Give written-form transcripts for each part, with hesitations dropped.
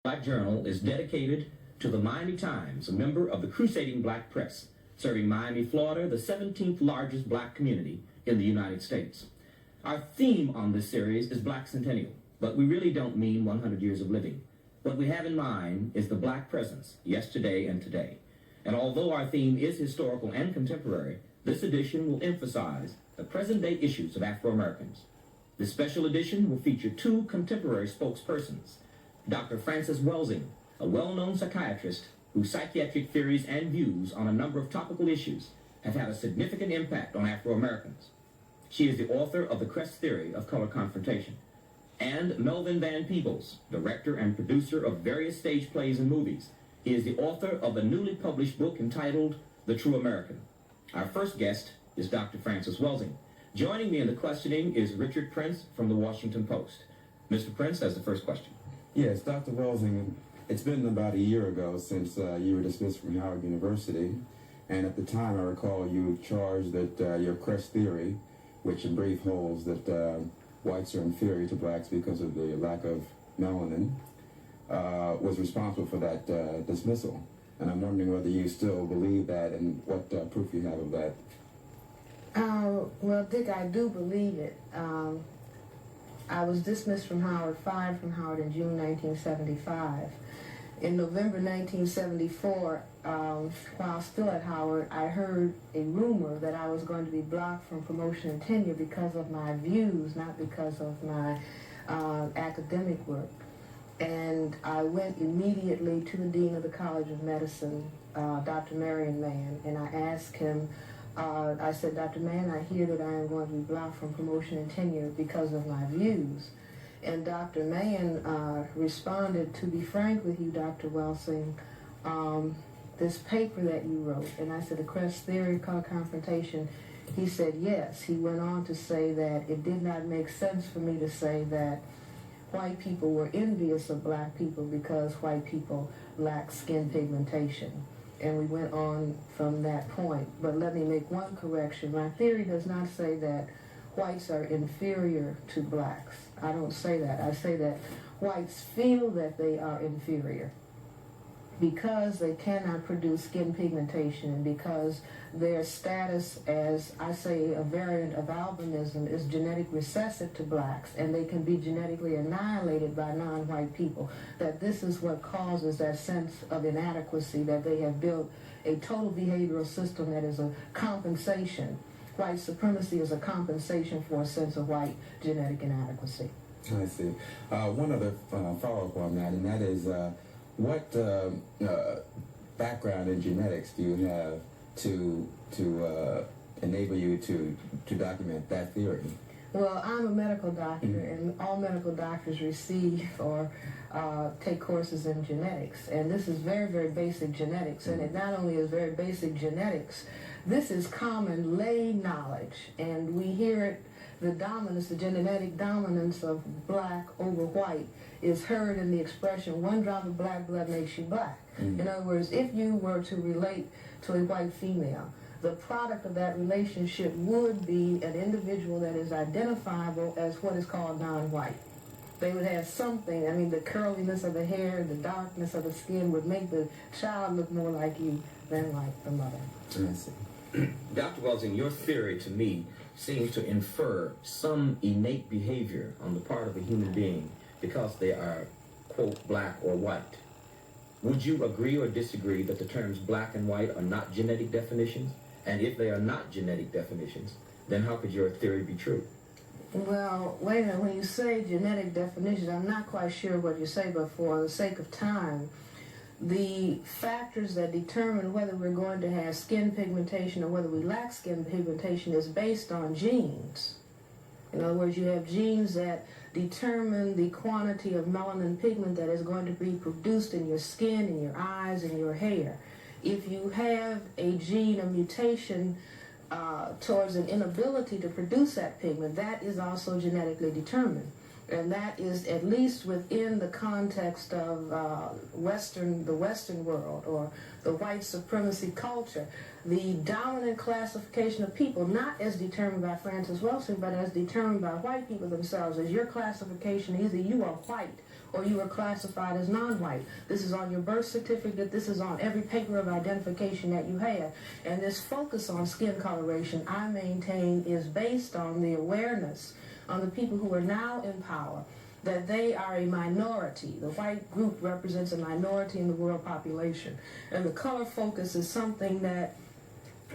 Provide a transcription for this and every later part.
Black Journal is dedicated to the Miami Times, a member of the Crusading Black Press, serving Miami, Florida, the 17th largest black community in the United States. Our theme on this series is Black Centennial, but we really don't mean 100 years of living. What we have in mind is the black presence, yesterday and today. And although our theme is historical and contemporary, this edition will emphasize the present-day issues of Afro-Americans. This special edition will feature two contemporary spokespersons, Dr. Frances Welsing, a well-known psychiatrist whose psychiatric theories and views on a number of topical issues have had a significant impact on Afro-Americans. She is the author of The Crest Theory of Color Confrontation. And Melvin Van Peebles, director and producer of various stage plays and movies. He is the author of a newly published book entitled The True American. Our first guest is Dr. Frances Welsing. Joining me in the questioning is Richard Prince from the Washington Post. Mr. Prince has the first question. Yes, Dr. Welsing, it's been about a year ago since you were dismissed from Howard University, and at the time I recall you charged that your Crest Theory, which in brief holds that whites are inferior to blacks because of the lack of melanin, was responsible for that dismissal. And I'm wondering whether you still believe that and what proof you have of that. Well, Dick, I do believe it. I was dismissed from Howard, fired from Howard in June 1975. In November 1974, while still at Howard, I heard a rumor that I was going to be blocked from promotion and tenure because of my views, not because of my academic work. And I went immediately to the Dean of the College of Medicine, Dr. Marion Mann, and I asked him, I said, Dr. Mann, I hear that I am going to be blocked from promotion and tenure because of my views. And Dr. Mann responded, to be frank with you, Dr. Welsing, this paper that you wrote, and I said, The Crest Theory of Color Confrontation, he said yes. He went on to say that it did not make sense for me to say that white people were envious of black people because white people lack skin pigmentation. And we went on from that point. But let me make one correction. My theory does not say that whites are inferior to blacks. I don't say that. I say that whites feel that they are inferior because they cannot produce skin pigmentation and because their status as, I say, a variant of albinism is genetic recessive to blacks, and they can be genetically annihilated by non-white people, that this is what causes that sense of inadequacy, that they have built a total behavioral system that is a compensation. White supremacy is a compensation for a sense of white genetic inadequacy. I see. One other follow-up on that, and that is, what background in genetics do you have to enable you to document that theory? Well, I'm a medical doctor, and all medical doctors receive or take courses in genetics. And this is very, very basic genetics. And it not only is very basic genetics, this is common lay knowledge. And we hear it, the dominance, the genetic dominance of black over white is heard in the expression, one drop of black blood makes you black. In other words, if you were to relate to a white female, the product of that relationship would be an individual that is identifiable as what is called non-white. They would have something, I mean, the curliness of the hair, the darkness of the skin would make the child look more like you than like the mother. I see. Dr. Welsing, your theory to me seems to infer some innate behavior on the part of a human being because they are, quote, black or white. Would you agree or disagree that the terms black and white are not genetic definitions? And if they are not genetic definitions, then how could your theory be true? Well, wait a minute. When you say genetic definitions, I'm not quite sure what you say, but for the sake of time, the factors that determine whether we're going to have skin pigmentation or whether we lack skin pigmentation is based on genes. In other words, you have genes that determine the quantity of melanin pigment that is going to be produced in your skin, in your eyes, in your hair. If you have a gene, a mutation towards an inability to produce that pigment, that is also genetically determined. And that is at least within the context of the Western world or the white supremacy culture. The dominant classification of people, not as determined by Frances Welsing, but as determined by white people themselves, is your classification. Either you are white or you were classified as non-white. This is on your birth certificate. This is on every paper of identification that you have. And this focus on skin coloration, I maintain, is based on the awareness on the people who are now in power that they are a minority. The white group represents a minority in the world population. And the color focus is something that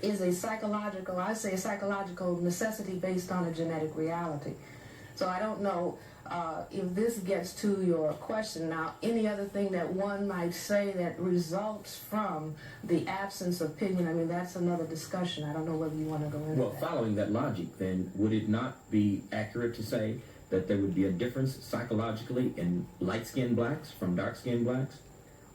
is a psychological, I say a psychological necessity based on a genetic reality. So I don't know if this gets to your question. Now, any other thing that one might say that results from the absence of pigment, I mean, that's another discussion. I don't know whether you want to go into Well, that. following that logic, then, would it not be accurate to say that there would be a difference psychologically in light-skinned blacks from dark-skinned blacks?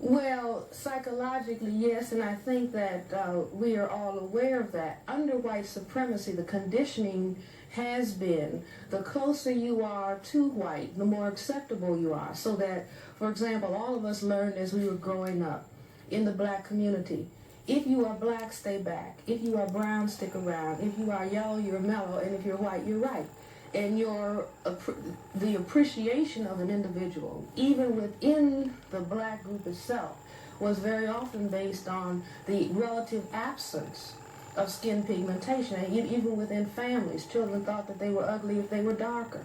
Well, psychologically, yes, and I think that we are all aware of that. Under white supremacy, the conditioning has been the closer you are to white, the more acceptable you are. So that, for example, all of us learned as we were growing up in the black community, if you are black, stay back. If you are brown, stick around. If you are yellow, you're mellow, and if you're white, you're right. And the appreciation of an individual, even within the black group itself, was very often based on the relative absence of skin pigmentation. And even within families, children thought that they were ugly if they were darker.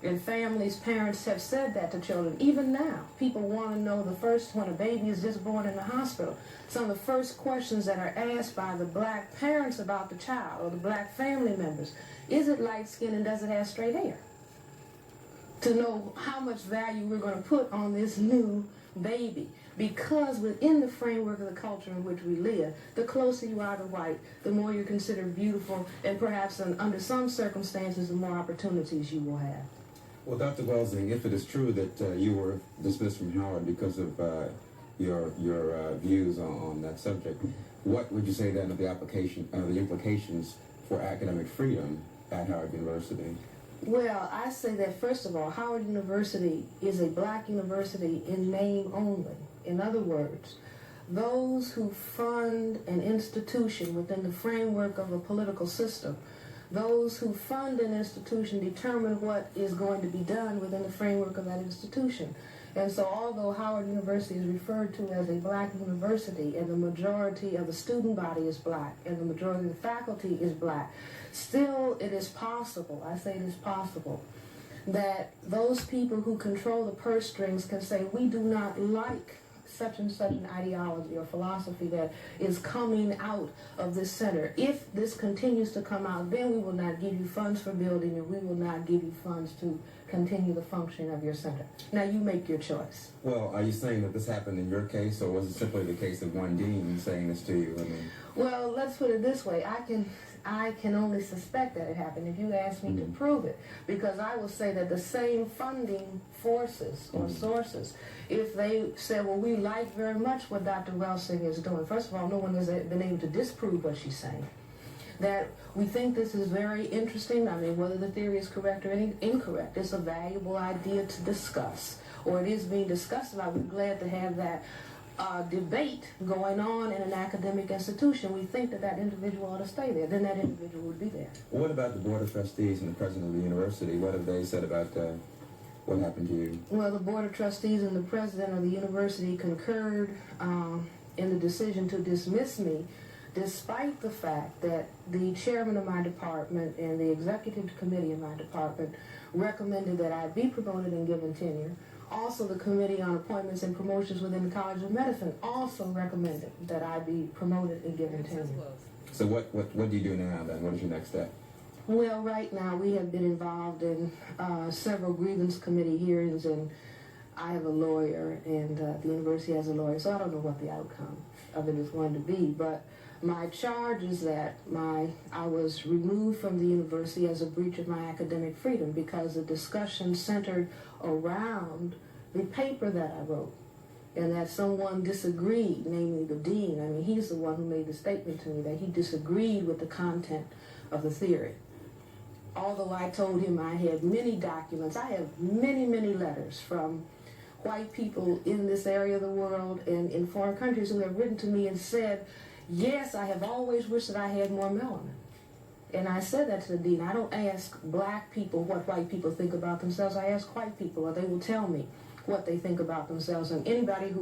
In families, parents have said that to children. Even now, people want to know when a baby is just born in the hospital, some of the first questions that are asked by the black parents about the child or the black family members, is it light skin and does it have straight hair? To know how much value we're going to put on this new baby. Because within the framework of the culture in which we live, the closer you are to white, the more you're considered beautiful, and perhaps under some circumstances, the more opportunities you will have. Well, Dr. Welsing, if it is true that you were dismissed from Howard because of your views on that subject, what would you say then of the implications for academic freedom at Howard University? Well, I say that, first of all, Howard University is a black university in name only. In other words, those who fund an institution within the framework of a political system, those who fund an institution determine what is going to be done within the framework of that institution. And so although Howard University is referred to as a black university and the majority of the student body is black and the majority of the faculty is black, still it is possible, I say it is possible, that those people who control the purse strings can say, we do not like such and such an ideology or philosophy that is coming out of this center. If this continues to come out, then we will not give you funds for building and we will not give you funds to continue the function of your center. Now you make your choice. Well, are you saying that this happened in your case, or was it simply the case of one dean saying this to you? I mean, well, let's put it this way. I can only suspect that it happened if you ask me to prove it, because I will say that the same funding forces or sources, if they said, well, we like very much what Dr. Welsing is doing, first of all, no one has been able to disprove what she's saying. That we think this is very interesting. I mean, whether the theory is correct or incorrect, it's a valuable idea to discuss, or it is being discussed about. We're glad to have that debate going on in an academic institution. We think that that individual ought to stay there. Then that individual would be there. What about the Board of Trustees and the President of the University? What have they said about what happened to you? Well, the Board of Trustees and the President of the University concurred in the decision to dismiss me, despite the fact that the chairman of my department and the executive committee of my department recommended that I be promoted and given tenure. Also, the Committee on Appointments and Promotions within the College of Medicine also recommended that I be promoted and given tenure. So what do you do now then? What is your next step? Well, right now we have been involved in several grievance committee hearings, and I have a lawyer, and the university has a lawyer, so I don't know what the outcome of it is going to be. But my charge is that I was removed from the university as a breach of my academic freedom because the discussion centered around the paper that I wrote, and that someone disagreed, namely the dean. I mean, he's the one who made the statement to me that he disagreed with the content of the theory. Although I told him I had many documents, I have many, many letters from white people in this area of the world and in foreign countries who have written to me and said, yes, I have always wished that I had more melanin. And I said that to the dean. I don't ask black people what white people think about themselves. I ask white people, or they will tell me what they think about themselves. And anybody who